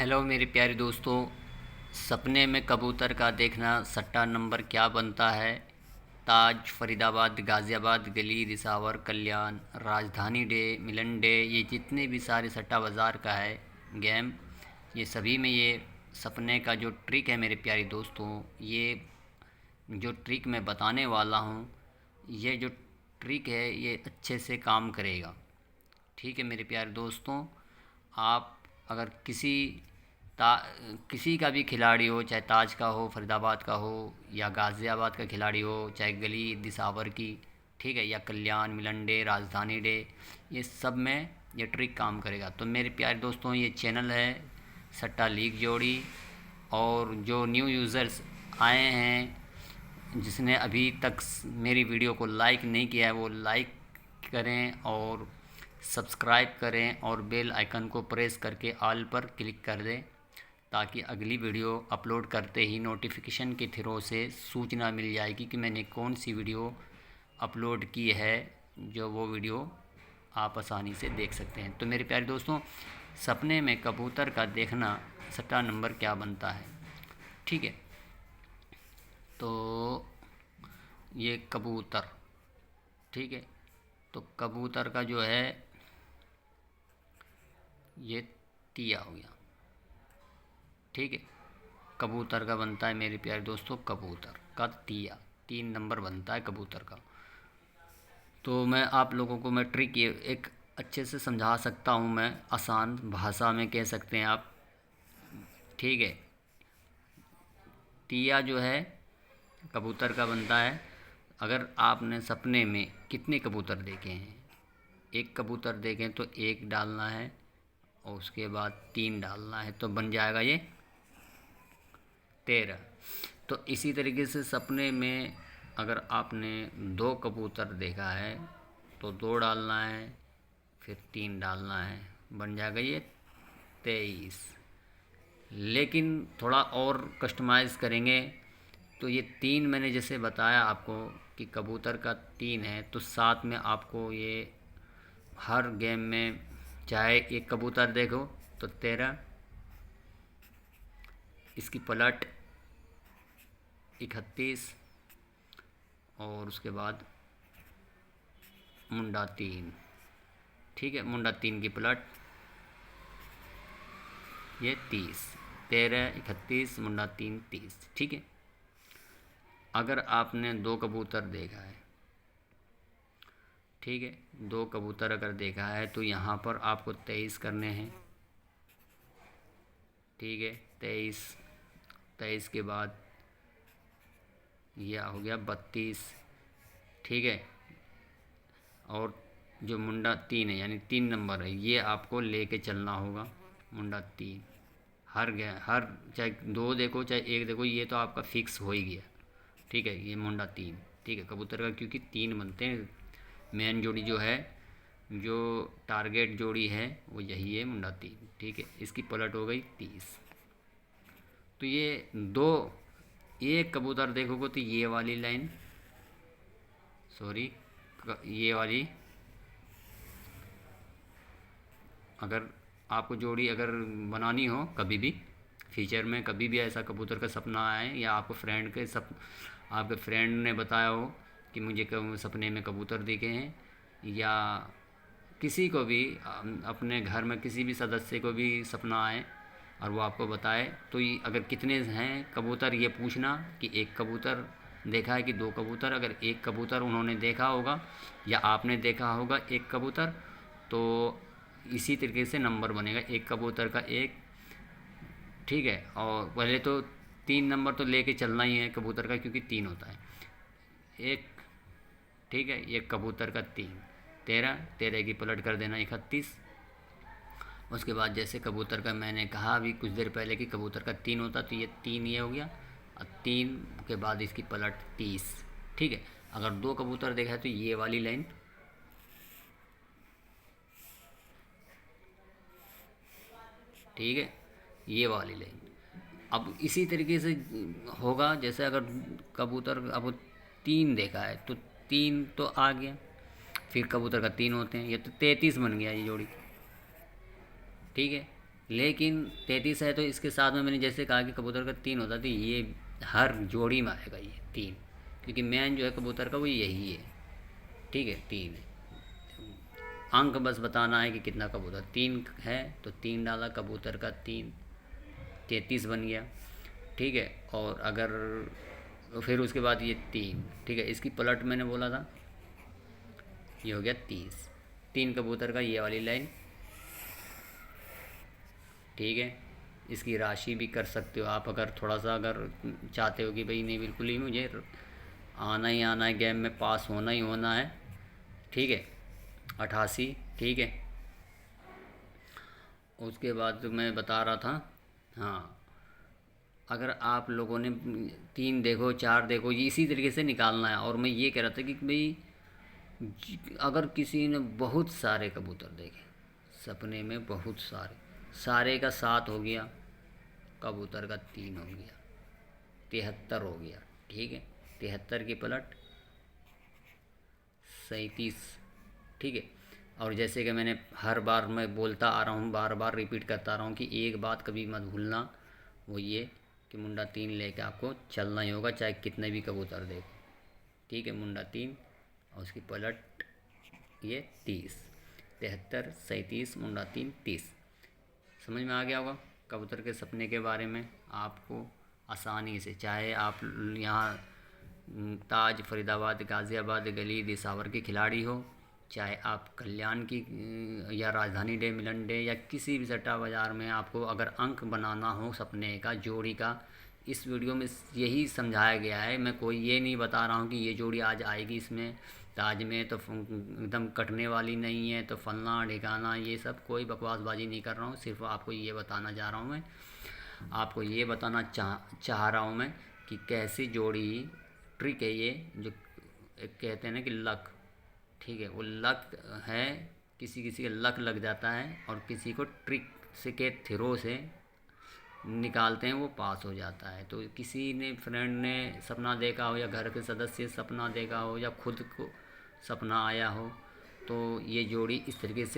Hello मेरे प्यारे दोस्तों। सपने में कबूतर का देखना सट्टा नंबर क्या बनता है। ताज, फरीदाबाद, गाज़ियाबाद, गली, दिसावर, कल्याण, राजधानी डे, मिलन डे, ये जितने भी सारे सट्टा बाज़ार का है गेम, ये सभी में ये सपने का जो ट्रिक है मेरे प्यारे दोस्तों, ये जो ट्रिक मैं बताने वाला हूँ, ये जो ट्रिक है ये अच्छे से काम करेगा। ठीक है मेरे प्यारे दोस्तों, आप अगर ता किसी का भी खिलाड़ी हो, चाहे ताज का हो, फरीदाबाद का हो, या गाज़ियाबाद का खिलाड़ी हो, चाहे गली दिसावर की, ठीक है, या कल्याण, मिलन डे, राजधानी डे, ये सब में ये ट्रिक काम करेगा। तो मेरे प्यारे दोस्तों, ये चैनल है सट्टा लीग जोड़ी, और जो न्यू यूज़र्स आए हैं, जिसने अभी तक मेरी वीडियो को लाइक नहीं किया है, वो लाइक करें और सब्सक्राइब करें और बेल आइकन को प्रेस करके ऑल पर क्लिक कर दें, ताकि अगली वीडियो अपलोड करते ही नोटिफिकेशन के थ्रू से सूचना मिल जाएगी कि मैंने कौन सी वीडियो अपलोड की है, जो वो वीडियो आप आसानी से देख सकते हैं। तो मेरे प्यारे दोस्तों, सपने में कबूतर का देखना सट्टा नंबर क्या बनता है। ठीक है, तो ये कबूतर, ठीक है, तो कबूतर का जो है ये तिया हो गया। ठीक है, कबूतर का बनता है मेरे प्यारे दोस्तों, कबूतर का तिया 3 नंबर बनता है कबूतर का। तो मैं आप लोगों को मैं ट्रिक ये एक अच्छे से समझा सकता हूँ, मैं आसान भाषा में कह सकते हैं आप। ठीक है, तिया जो है कबूतर का बनता है। अगर आपने सपने में कितने कबूतर देखे हैं, एक कबूतर देखें तो एक डालना है, और उसके बाद 3 डालना है, तो बन जाएगा ये 13। तो इसी तरीके से सपने में अगर आपने 2 कबूतर देखा है तो 2 डालना है, फिर 3 डालना है, बन जाएगा ये 23। लेकिन थोड़ा और कस्टमाइज़ करेंगे तो ये 3 मैंने जैसे बताया आपको कि कबूतर का 3 है, तो साथ में आपको ये हर गेम में चाहे एक कबूतर देखो तो 13, इसकी पलट 31, और उसके बाद मुंडा 3। ठीक है, मुंडा 3 की पलट ये 30, 13, 31, मुंडा 3, 30। ठीक है, अगर आपने 2 कबूतर देखा है, ठीक है, 2 कबूतर अगर देखा है तो यहाँ पर आपको 23 करने हैं। ठीक है, 23, 23 के बाद यह हो गया 32। ठीक है, और जो मुंडा 3 है यानी 3 नंबर है, ये आपको लेके चलना होगा। मुंडा 3 हर चाहे 2 देखो चाहे 1 देखो, ये तो आपका फिक्स हो ही गया। ठीक है, ये मुंडा 3। ठीक है, कबूतर का क्योंकि 3 बनते हैं, मेन जोड़ी जो है, जो टारगेट जोड़ी है वो यही है, मुंडा 3। ठीक है, इसकी पलट हो गई 30। तो ये 2, एक कबूतर देखोगे तो ये वाली लाइन, सॉरी, ये वाली, अगर आपको जोड़ी अगर बनानी हो कभी भी फ्यूचर में, कभी भी ऐसा कबूतर का सपना आए, या आपको आपके फ्रेंड ने बताया हो कि मुझे सपने में कबूतर दिखे हैं, या किसी को भी अपने घर में किसी भी सदस्य को भी सपना आए और वो आपको बताए, तो ये अगर कितने हैं कबूतर, ये पूछना कि एक कबूतर देखा है कि 2 कबूतर। अगर एक कबूतर उन्होंने देखा होगा या आपने देखा होगा एक कबूतर, तो इसी तरीके से नंबर बनेगा, एक कबूतर का 1। ठीक है, और पहले तो 3 नंबर तो लेके चलना ही है कबूतर का, क्योंकि 3 होता है एक। ठीक है, ये कबूतर का 3, 13, 13 की पलट कर देना 31। उसके बाद जैसे कबूतर का मैंने कहा अभी कुछ देर पहले कि कबूतर का 3 होता, तो ये 3 ये हो गया, और 3 के बाद इसकी पलट 30। ठीक है, अगर 2 कबूतर देखा है तो ये वाली लाइन, ठीक है, ये वाली लाइन। अब इसी तरीके से होगा, जैसे अगर कबूतर अब 3 देखा है तो 3 तो आ गया, फिर कबूतर का 3 होते हैं, ये तो 33 बन गया ये जोड़ी। ठीक है, लेकिन 33 है तो इसके साथ में मैंने जैसे कहा कि कबूतर का 3 होता, तो ये हर जोड़ी में आएगा ये 3, क्योंकि मेन जो है कबूतर का वो यही है। ठीक है, 3 है। अंक बस बताना है कि कितना कबूतर, 3 है तो 3 डाला, कबूतर का 3, 33 बन गया। ठीक है, और अगर फिर उसके बाद ये 3, ठीक है, इसकी पलट मैंने बोला था, ये हो गया 30। 3 कबूतर का ये वाली लाइन। ठीक है, इसकी राशि भी कर सकते हो आप, अगर थोड़ा सा अगर चाहते हो कि भाई नहीं बिल्कुल ही मुझे आना ही आना है, गेम में पास होना ही होना है। ठीक है, 88। ठीक है, उसके बाद जो मैं बता रहा था, हाँ, अगर आप लोगों ने 3 देखो 4 देखो, ये इसी तरीके से निकालना है। और मैं ये कह रहा था कि भाई अगर किसी ने बहुत सारे कबूतर देखे सपने में, बहुत सारे, सारे का 7 हो गया, कबूतर का 3 हो गया, 73 हो गया। ठीक है, 73 की पलट 37। ठीक है, और जैसे कि मैंने हर बार मैं बोलता आ रहा हूँ, बार बार रिपीट करता रहा हूँ कि एक बात कभी मत भूलना, वो ये कि मुंडा 3 लेके आपको चलना ही होगा, चाहे कितने भी कबूतर देखो। ठीक है, मुंडा 3 और उसकी पलट ये 30, 73, 37, मुंडा 3, 30। समझ में आ गया होगा कबूतर के सपने के बारे में आपको आसानी से। चाहे आप यहाँ ताज, फरीदाबाद, गाज़ियाबाद, गली, दिसावर के खिलाड़ी हो, चाहे आप कल्याण की या राजधानी डे, मिलन डे, या किसी भी सट्टा बाज़ार में आपको अगर अंक बनाना हो सपने का, जोड़ी का, इस वीडियो में यही समझाया गया है। मैं कोई ये नहीं बता रहा हूँ कि ये जोड़ी आज आएगी इसमें ताज में तो एकदम कटने वाली नहीं है, तो फलना ढिकाना, ये सब कोई बकवासबाजी नहीं कर रहा हूँ। सिर्फ आपको ये बताना चाह रहा हूँ मैं, आपको ये बताना चाह रहा हूँ मैं कि कैसी जोड़ी ट्रिक है ये, जो एक कहते हैं ना कि लक। ठीक है, वो लक है, किसी किसी का लक लग जाता है और किसी को ट्रिक से के थ्रो से निकालते हैं, वो पास हो जाता है। तो किसी ने फ्रेंड ने सपना देखा हो, या घर के सदस्य सपना देखा हो, या खुद को सपना आया हो, तो ये जोड़ी इस तरीके से